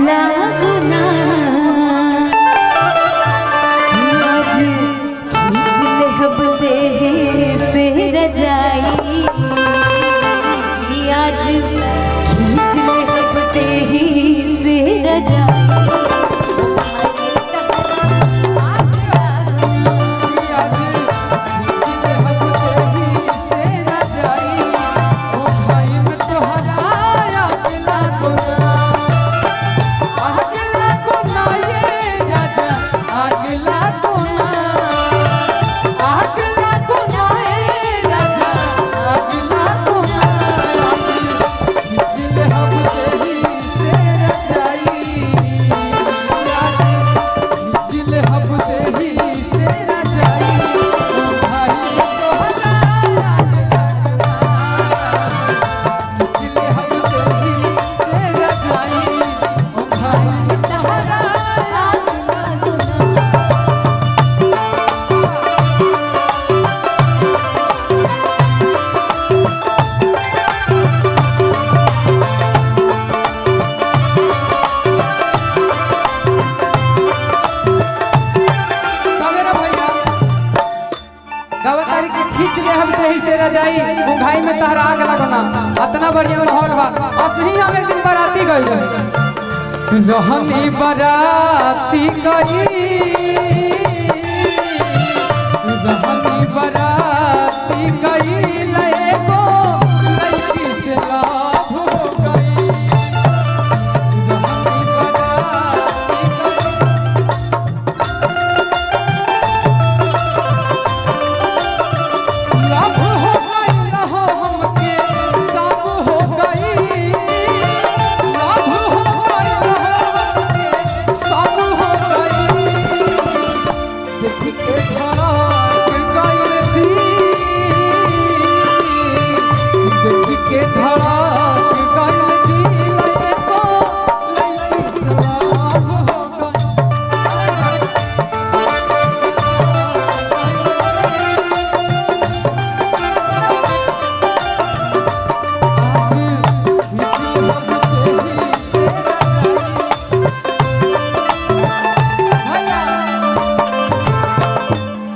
लागुना आज खींच ले हब देह से रजाई आज खींच ले हब देह से रजाई खींच ले हम देही से रजाई मुंगाई में तहरा आग लगना इतना बढ़िया माहौल बा। असली हम एक दिन बाराती गई रहनी बाराती गई रहनी बाराती गई लेको लड़की से लाभ हो गई रहनी बाराती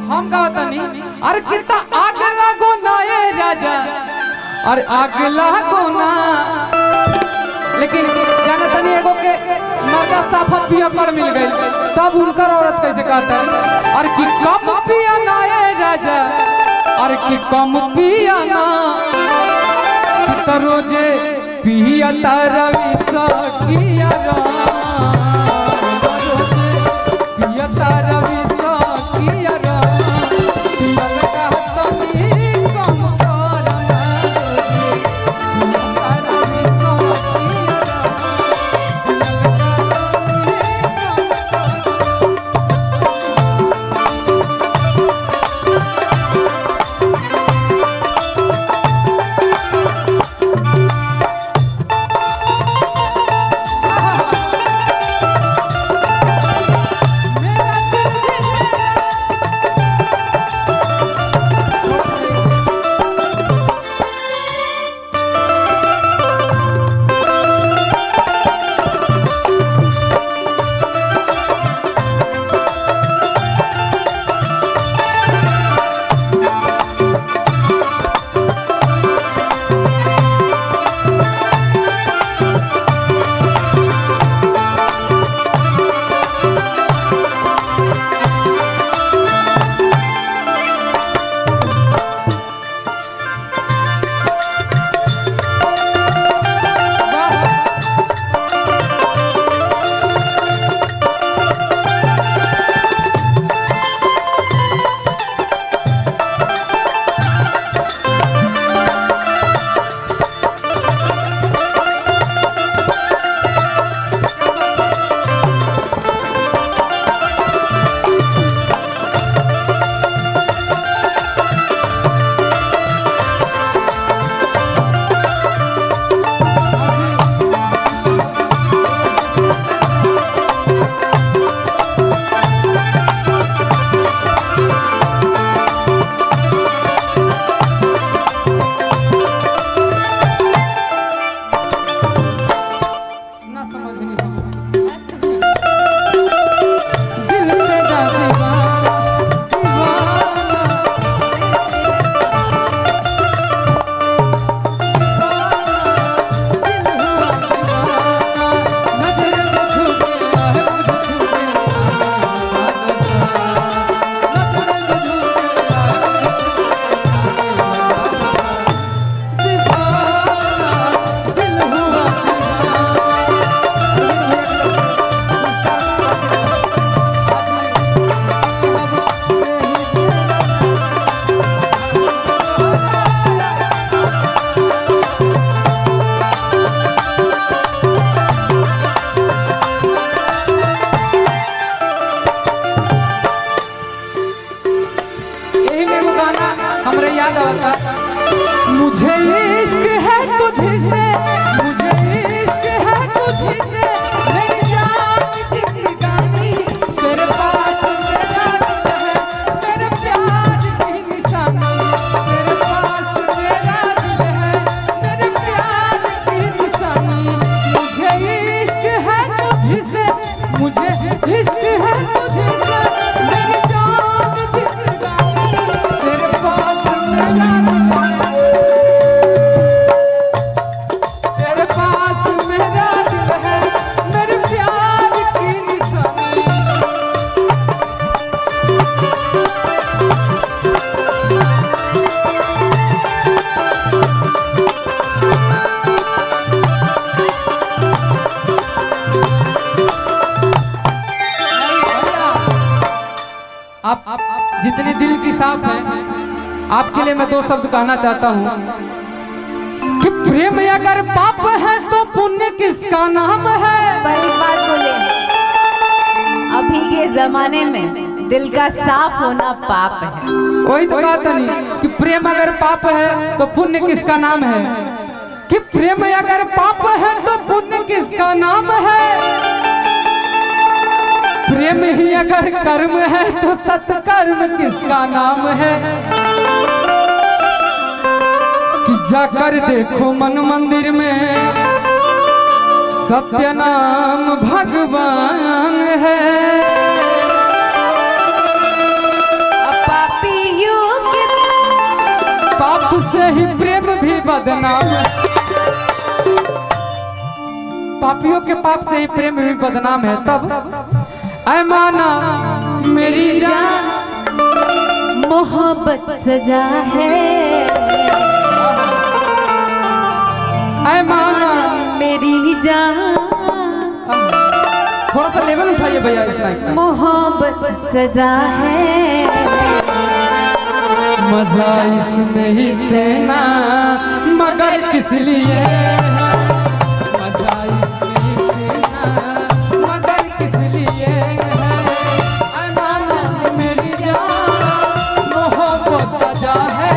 अरे कितना आग लागो ना ए राजा अरे आग लागो ना लेकिन जाना तनी एगो के मर्दा साफा पिया पर मिल गई तब उनकर औरत कैसे कहता है अरे कि कम पिया ना ए राजा अरे कि कम पिया ना तो रोजे पिया तारा विसा किया पिया तारा विसा किया जितने दिल की साफ है, आपके लिए मैं दो शब्द कहना चाहता हूँ कि प्रेम अगर पाप है तो पुण्य किसका नाम है। पर एक बात बोले, अभी के जमाने में दिल का साफ होना पाप है। वही तो कहा था नहीं कि प्रेम अगर पाप है तो पुण्य किसका नाम है, कि प्रेम अगर पाप है तो पुण्य किसका नाम है। प्रेम ही अगर कर्म है तो सत्कर्म किसका नाम है। कि जाकर देखो मन मंदिर में सत्य नाम भगवान है। पाप से ही प्रेम भी बदनाम है। पापियों के पाप से ही प्रेम भी बदनाम है। तब ऐ माना मेरी जान मोहब्बत सजा है। ऐ माना मेरी जान, थोड़ा सा लेवल उठाइए भैया इस माइक का। मोहब्बत सजा है। मजा इसमें ही देना मगर किस लिए है। मजा इसमें ही देना मगर किस लिए है। ऐ माना मेरी जान मोहब्बत सजा है।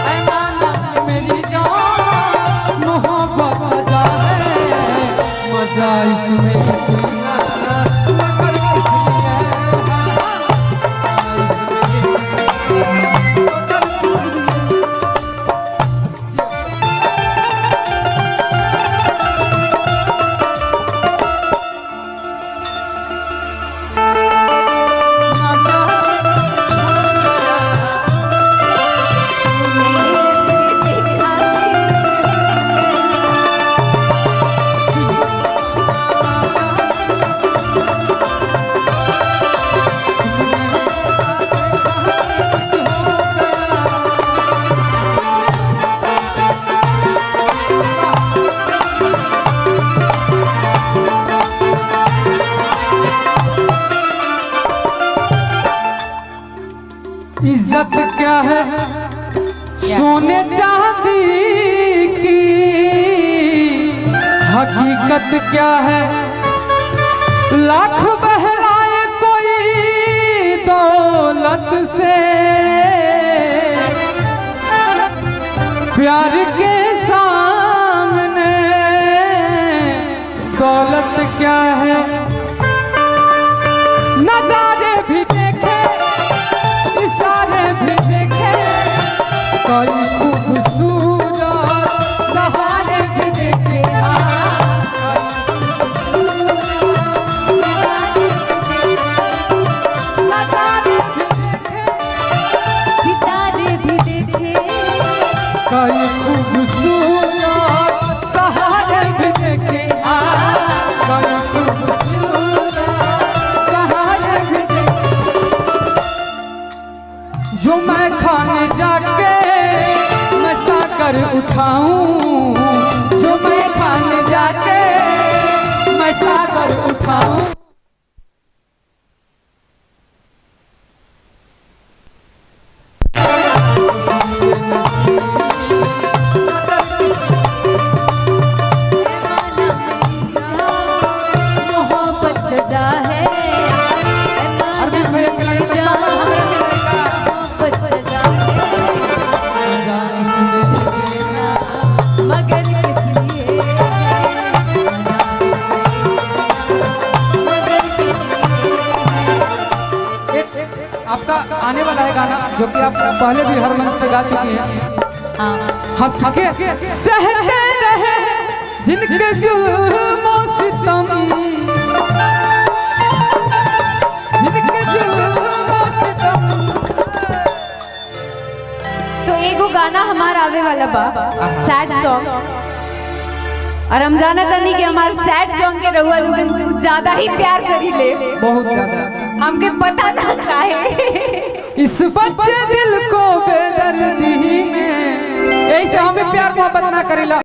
ऐ माना मेरी जान मोहब्बत सजा है। मजा इसमें ही देना मगर किस लिए है। इज्जत क्या है सोने चांदी की, हकीकत क्या है लाख बहलाए कोई दौलत से। प्यार के सामने दौलत क्या है। नजारे भी देखे इशारे भी देखे कोई खूबसूरत सहारे भी देखे। नजारे भी देखे सितारे भी देखे कोई खूबसूरत सहारे भी देखे। कोई खूबसूरत सहारे भी देखे। जो मैं खाने जाके मैं साकर उठाऊं, जो मैं खाने जाके मैं साकर उठाऊं। मोहब्बत सजा है। मगर किस लिए आपका आने वाला है गाना जो कि आप पहले भी हर मंच पे गा चुकी हैं। हंस के सहते रहे जिनके जुल्मों सितम, जिनके जुल्मों सितम। तो एगो गाना हमारा आवे वाला बा सैड सॉन्ग, और हम जाना तनी कि हमारे सैड सॉन्ग के रहुआ लोगन कुछ ज्यादा ही प्यार करी ले, बहुत ज्यादा। हमके पता ना काहे। इस बच्चे दिल को बेदर्दी में, ऐसे हमें प्यार मोहब्बत ना करेला।